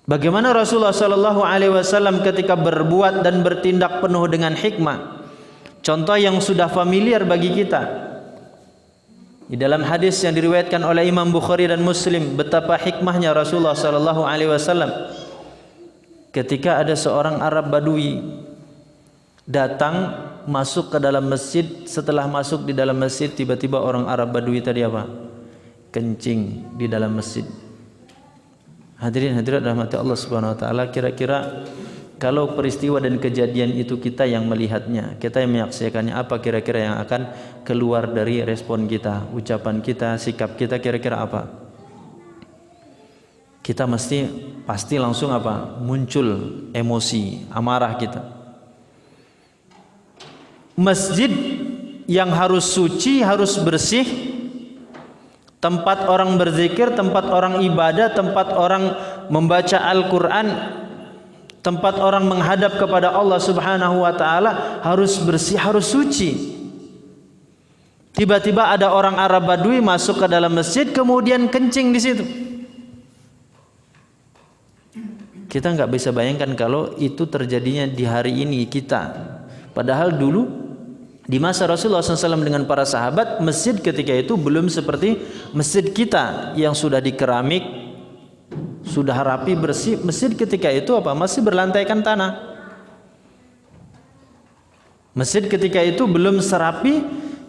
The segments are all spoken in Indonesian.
Bagaimana Rasulullah sallallahu alaihi wasallam ketika berbuat dan bertindak penuh dengan hikmah. Contoh yang sudah familiar bagi kita. Di dalam hadis yang diriwayatkan oleh Imam Bukhari dan Muslim, betapa hikmahnya Rasulullah sallallahu alaihi wasallam ketika ada seorang Arab Badui datang masuk ke dalam masjid. Setelah masuk di dalam masjid, tiba-tiba orang Arab Badui tadi apa? Kencing di dalam masjid. Hadirin hadirat rahmati Allah Subhanahu wa taala, kira-kira kalau peristiwa dan kejadian itu kita yang melihatnya, kita yang menyaksikannya, apa kira-kira yang akan keluar dari respon kita, ucapan kita, sikap kita, kira-kira apa? Kita pasti langsung apa? Muncul emosi, amarah kita. Masjid yang harus suci, harus bersih, tempat orang berzikir, tempat orang ibadah, tempat orang membaca Al-Quran, tempat orang menghadap kepada Allah Subhanahu wa taala harus bersih, harus suci. Tiba-tiba ada orang Arab Badui masuk ke dalam masjid kemudian kencing di situ. Kita nggak bisa bayangkan kalau itu terjadinya di hari ini kita. Padahal dulu di masa Rasulullah SAW dengan para sahabat, masjid ketika itu belum seperti masjid kita yang sudah dikeramik, sudah rapi bersih. Masjid ketika itu apa? Masih berlantaikan tanah. Masjid ketika itu belum serapi,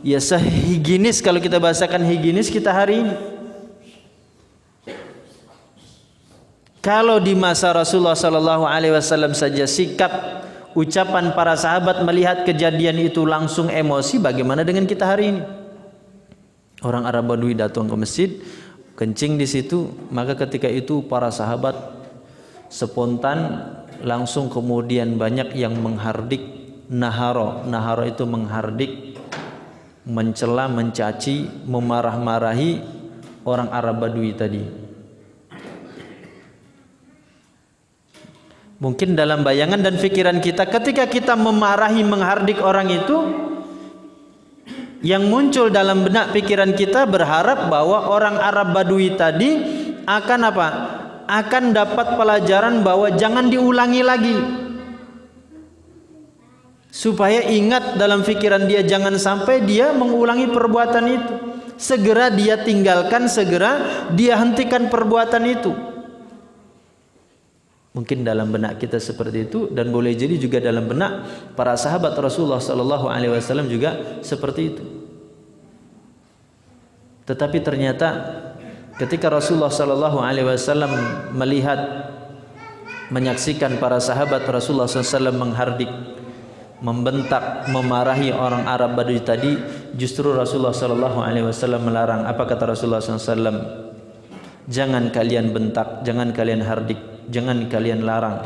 ya sehigienis kalau kita bahasakan higienis kita hari ini. Kalau di masa Rasulullah SAW saja sikap ucapan para sahabat melihat kejadian itu langsung emosi, bagaimana dengan kita hari ini? Orang Arab Badui datang ke masjid, kencing di situ, maka ketika itu para sahabat spontan langsung kemudian banyak yang menghardik naharo. Naharo itu menghardik, mencela, mencaci, memarah-marahi orang Arab Badui tadi. Mungkin dalam bayangan dan pikiran kita, ketika kita memarahi, menghardik orang itu, yang muncul dalam benak pikiran kita berharap bahwa orang Arab Badui tadi akan apa? Akan dapat pelajaran bahwa jangan diulangi lagi. Supaya ingat dalam pikiran dia, jangan sampai dia mengulangi perbuatan itu. Segera dia tinggalkan, segera dia hentikan perbuatan itu. Mungkin dalam benak kita seperti itu, dan boleh jadi juga dalam benak para sahabat Rasulullah SAW juga seperti itu. Tetapi ternyata ketika Rasulullah SAW melihat, menyaksikan para sahabat Rasulullah SAW menghardik, membentak, memarahi orang Arab Badui tadi, justru Rasulullah SAW melarang. Apa kata Rasulullah SAW? Jangan kalian bentak, jangan kalian hardik, jangan kalian larang.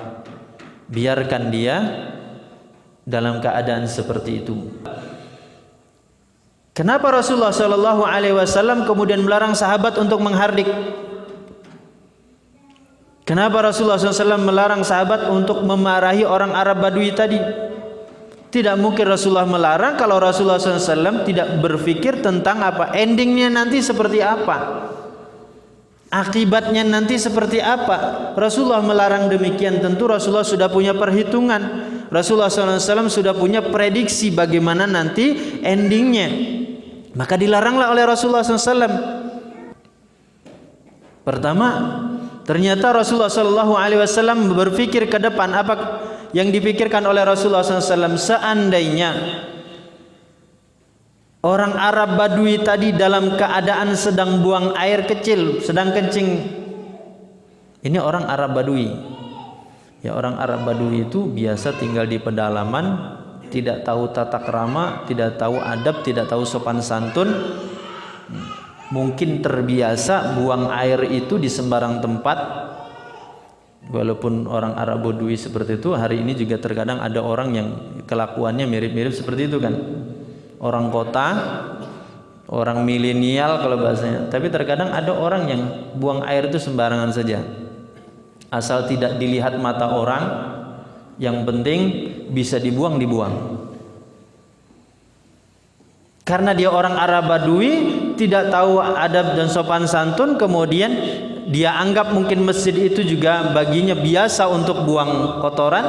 Biarkan dia dalam keadaan seperti itu. Kenapa Rasulullah SAW kemudian melarang sahabat untuk menghardik? Kenapa Rasulullah SAW melarang sahabat untuk memarahi orang Arab Badui tadi? Tidak mungkin Rasulullah melarang kalau Rasulullah SAW tidak berpikir tentang apa endingnya nanti seperti apa, akibatnya nanti seperti apa. Rasulullah melarang demikian, tentu Rasulullah sudah punya perhitungan. Rasulullah SAW sudah punya prediksi bagaimana nanti endingnya. Maka dilaranglah oleh Rasulullah SAW. Pertama, ternyata Rasulullah SAW berpikir ke depan. Apa yang dipikirkan oleh Rasulullah SAW? Seandainya orang Arab Badui tadi dalam keadaan sedang buang air kecil, sedang kencing. Ini orang Arab Badui. Ya, orang Arab Badui itu biasa tinggal di pedalaman, tidak tahu tata krama, tidak tahu adab, tidak tahu sopan santun. Mungkin terbiasa buang air itu di sembarang tempat. Walaupun orang Arab Badui seperti itu, hari ini juga terkadang ada orang yang kelakuannya mirip-mirip seperti itu kan. Orang kota, orang milenial kalau bahasanya. Tapi terkadang ada orang yang buang air itu sembarangan saja, asal tidak dilihat mata orang. Yang penting bisa dibuang. Karena dia orang Arab Badui, tidak tahu adab dan sopan santun, kemudian dia anggap mungkin masjid itu juga baginya biasa untuk buang kotoran.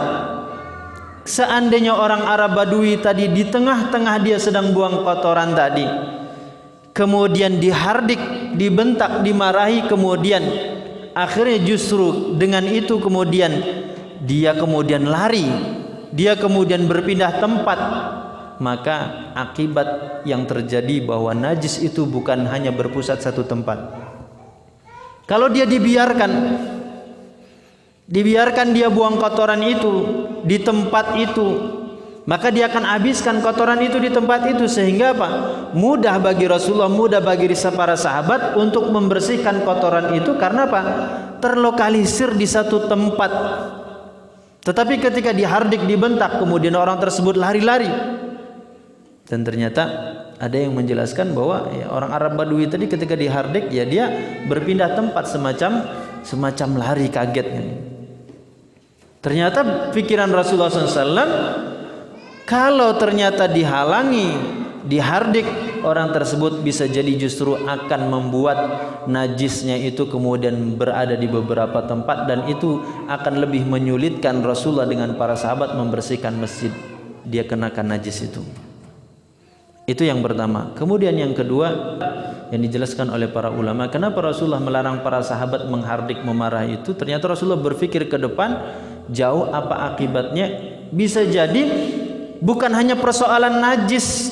Seandainya orang Arab Badui tadi di tengah-tengah dia sedang buang kotoran tadi, kemudian dihardik, dibentak, dimarahi, kemudian akhirnya justru dengan itu kemudian dia kemudian lari, dia kemudian berpindah tempat, maka akibat yang terjadi bahwa najis itu bukan hanya berpusat satu tempat. Kalau dia dibiarkan dia buang kotoran itu di tempat itu, maka dia akan habiskan kotoran itu di tempat itu, sehingga apa? Mudah bagi Rasulullah, mudah bagi para sahabat untuk membersihkan kotoran itu. Karena apa? Terlokalisir di satu tempat. Tetapi ketika dihardik, dibentak, kemudian orang tersebut lari-lari. Dan ternyata ada yang menjelaskan bahwa ya, orang Arab Badui tadi ketika dihardik, ya dia berpindah tempat, semacam lari, kaget. Ternyata pikiran Rasulullah SAW, kalau ternyata dihalangi, dihardik, orang tersebut bisa jadi justru akan membuat najisnya itu kemudian berada di beberapa tempat, dan itu akan lebih menyulitkan Rasulullah dengan para sahabat membersihkan masjid dia kenakan najis itu. Itu yang pertama. Kemudian yang kedua yang dijelaskan oleh para ulama, kenapa Rasulullah melarang para sahabat menghardik, memarah itu? Ternyata Rasulullah berpikir ke depan jauh apa akibatnya. Bisa jadi bukan hanya persoalan najis,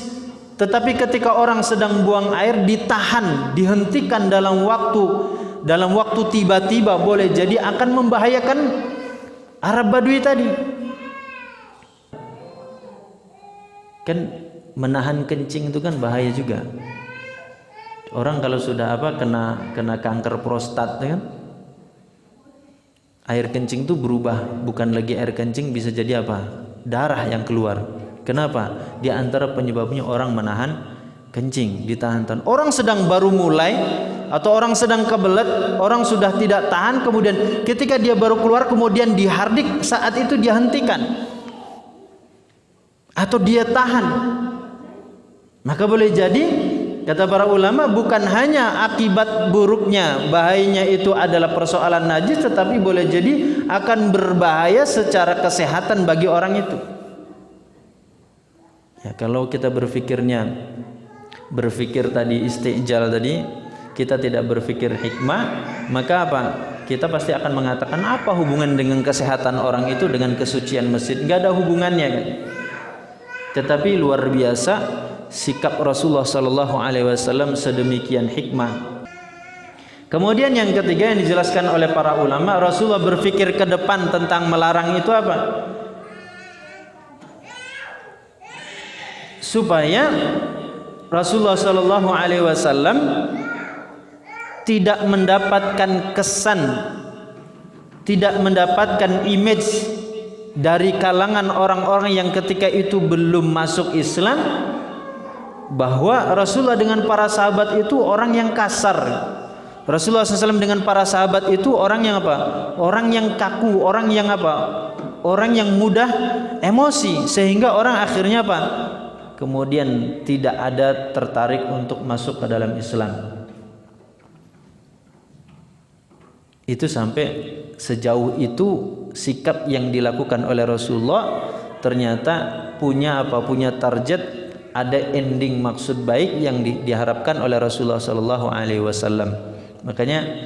tetapi ketika orang sedang buang air ditahan, dihentikan dalam waktu tiba-tiba, boleh jadi akan membahayakan Arab Badui tadi. Kan menahan kencing itu kan bahaya juga. Orang kalau sudah kena kanker prostat, kan air kencing itu berubah, bukan lagi air kencing, bisa jadi darah yang keluar. Kenapa? Di antara penyebabnya orang menahan kencing, ditahan-tahan. Orang sedang baru mulai atau orang sedang kebelet, orang sudah tidak tahan, kemudian ketika dia baru keluar kemudian dihardik, saat itu dia hentikan atau dia tahan, maka boleh jadi, kata para ulama, bukan hanya akibat buruknya, bahayanya itu adalah persoalan najis, tetapi boleh jadi akan berbahaya secara kesehatan bagi orang itu. Ya, kalau kita berpikir tadi istijal tadi, kita tidak berpikir hikmah, maka kita pasti akan mengatakan apa hubungan dengan kesehatan orang itu dengan kesucian masjid? Enggak ada hubungannya, kan? Tetapi luar biasa sikap Rasulullah sallallahu alaihi wasallam sedemikian hikmah. Kemudian yang ketiga yang dijelaskan oleh para ulama, Rasulullah berpikir ke depan tentang melarang itu apa? Supaya Rasulullah sallallahu alaihi wasallam tidak mendapatkan kesan, tidak mendapatkan image dari kalangan orang-orang yang ketika itu belum masuk Islam, bahwa Rasulullah dengan para sahabat itu orang yang kasar. Rasulullah SAW dengan para sahabat itu orang yang orang yang kaku, orang yang orang yang mudah emosi, sehingga orang akhirnya kemudian tidak ada tertarik untuk masuk ke dalam Islam. Itu sampai sejauh itu sikap yang dilakukan oleh Rasulullah ternyata punya target, ada ending maksud baik yang diharapkan oleh Rasulullah sallallahu alaihi wasallam. Makanya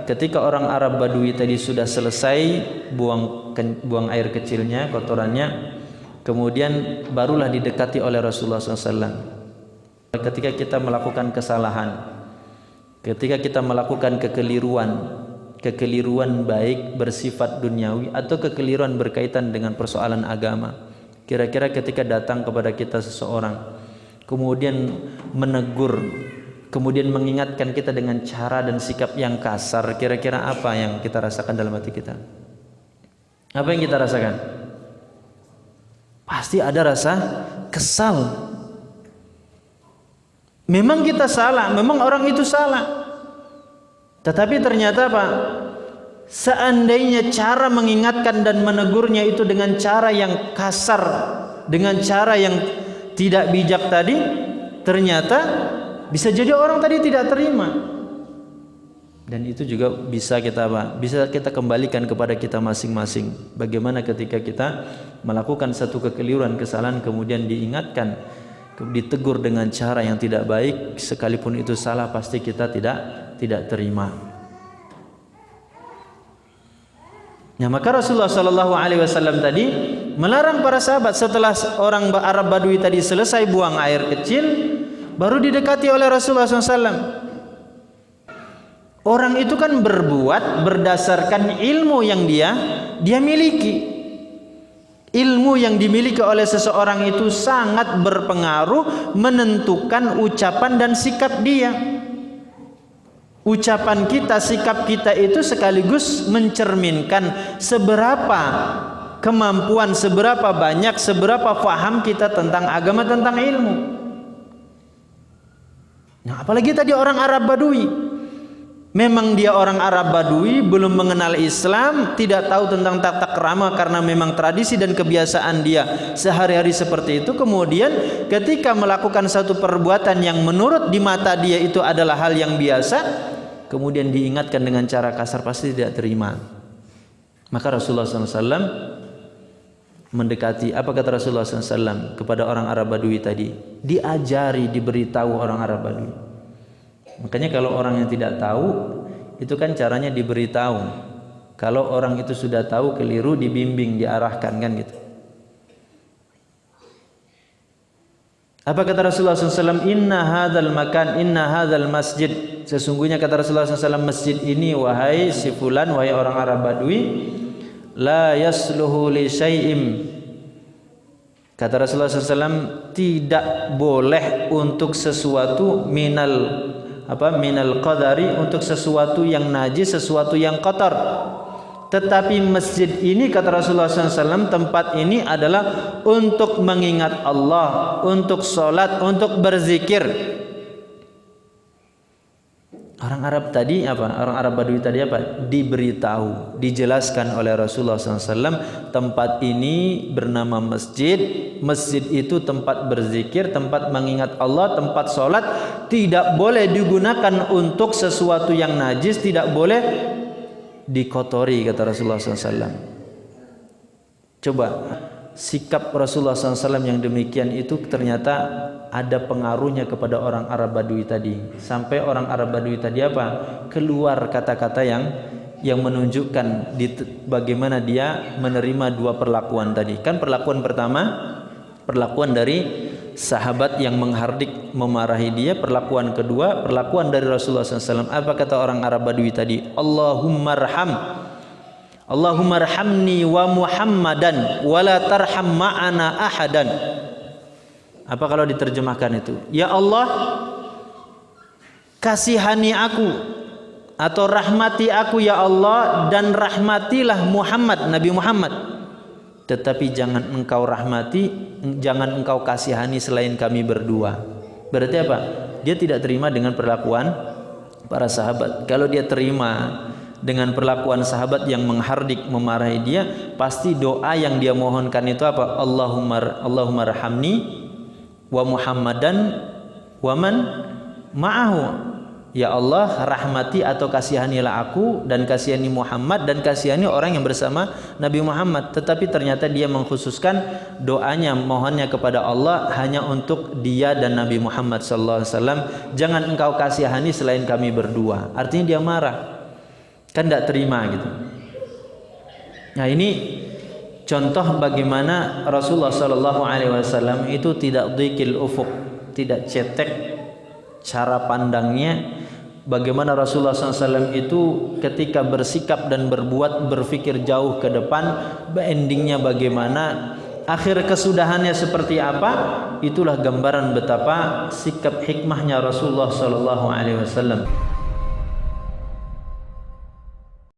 ketika orang Arab Badui tadi sudah selesai buang air kecilnya, kotorannya, kemudian barulah didekati oleh Rasulullah SAW. Ketika kita melakukan kesalahan, ketika kita melakukan kekeliruan baik bersifat duniawi atau kekeliruan berkaitan dengan persoalan agama, kira-kira ketika datang kepada kita seseorang kemudian menegur, kemudian mengingatkan kita dengan cara dan sikap yang kasar, kira-kira apa yang kita rasakan dalam hati kita? Apa yang kita rasakan? Pasti ada rasa kesal. Memang kita salah, memang orang itu salah. Tetapi ternyata seandainya cara mengingatkan dan menegurnya itu dengan cara yang kasar, dengan cara yang tidak bijak tadi, ternyata bisa jadi orang tadi tidak terima. Dan itu juga bisa kita bisa kita kembalikan kepada kita masing-masing. Bagaimana ketika kita melakukan satu kekeliruan, kesalahan, kemudian diingatkan, ditegur dengan cara yang tidak baik, sekalipun itu salah, pasti kita tidak terima. Nah, maka Rasulullah Shallallahu Alaihi Wasallam tadi melarang para sahabat setelah orang Arab Badui tadi selesai buang air kecil, baru didekati oleh Rasulullah SAW. Orang itu kan berbuat berdasarkan ilmu yang dia miliki. Ilmu yang dimiliki oleh seseorang itu sangat berpengaruh menentukan ucapan dan sikap dia. Ucapan kita, sikap kita itu sekaligus mencerminkan seberapa kemampuan, seberapa banyak, seberapa paham kita tentang agama, tentang ilmu. Nah, apalagi tadi orang Arab Badui. Memang dia orang Arab Badui, belum mengenal Islam, tidak tahu tentang tata krama karena memang tradisi dan kebiasaan dia sehari-hari seperti itu. Kemudian ketika melakukan satu perbuatan yang menurut di mata dia itu adalah hal yang biasa, kemudian diingatkan dengan cara kasar, pasti tidak terima. Maka Rasulullah SAW mendekati, apa kata Rasulullah SAW kepada orang Arab Badui tadi? Diajari, diberitahu orang Arab Badui. Makanya kalau orang yang tidak tahu, itu kan caranya diberitahu. Kalau orang itu sudah tahu keliru, dibimbing, diarahkan, kan gitu. Apa kata Rasulullah SAW? Inna hadzal makan, inna hadzal masjid. Sesungguhnya kata Rasulullah SAW, masjid ini, wahai si fulan, wahai orang Arab Badui, la yasluhu li syai'im. Kata Rasulullah SAW, tidak boleh untuk sesuatu minal qadari, untuk sesuatu yang najis, sesuatu yang kotor. Tetapi masjid ini, kata Rasulullah SAW, tempat ini adalah untuk mengingat Allah, untuk sholat, untuk berzikir. Orang Arab tadi apa? Orang Arab Badui tadi apa? Diberitahu, dijelaskan oleh Rasulullah SAW, tempat ini bernama masjid. Masjid itu tempat berzikir, tempat mengingat Allah, tempat sholat. Tidak boleh digunakan untuk sesuatu yang najis, tidak boleh dikotori, kata Rasulullah SAW. Coba sikap Rasulullah SAW yang demikian itu ternyata ada pengaruhnya kepada orang Arab Badui tadi. Sampai orang Arab Badui tadi apa? Keluar kata-kata yang menunjukkan bagaimana dia menerima dua perlakuan tadi. Kan perlakuan pertama, perlakuan dari sahabat yang menghardik, memarahi dia. Perlakuan kedua, perlakuan dari Rasulullah SAW. Apa kata orang Arab Badui tadi? Allahumma arhamni wa Muhammadan wa la tarham ma'ana ahadan. Apa kalau diterjemahkan itu? Ya Allah, kasihani aku atau rahmati aku ya Allah, dan rahmatilah Muhammad, Nabi Muhammad. Tetapi jangan engkau rahmati, jangan engkau kasihani selain kami berdua. Berarti apa? Dia tidak terima dengan perlakuan para sahabat. Kalau dia terima dengan perlakuan sahabat yang menghardik, memarahi dia, pasti doa yang dia mohonkan itu apa? Allahumma rahamni wa Muhammadan wa man ma'ahu. Ya Allah, rahmati atau kasihanilah aku dan kasihani Muhammad dan kasihani orang yang bersama Nabi Muhammad. Tetapi ternyata dia mengkhususkan doanya, mohonnya kepada Allah hanya untuk dia dan Nabi Muhammad SAW. Jangan engkau kasihani selain kami berdua. Artinya dia marah, kan tidak terima gitu. Nah, ini contoh bagaimana Rasulullah SAW itu tidak dhikil ufuk, tidak cetek cara pandangnya. Bagaimana Rasulullah SAW itu ketika bersikap dan berbuat, berfikir jauh ke depan, endingnya bagaimana, akhir kesudahannya seperti apa. Itulah gambaran betapa sikap hikmahnya Rasulullah SAW.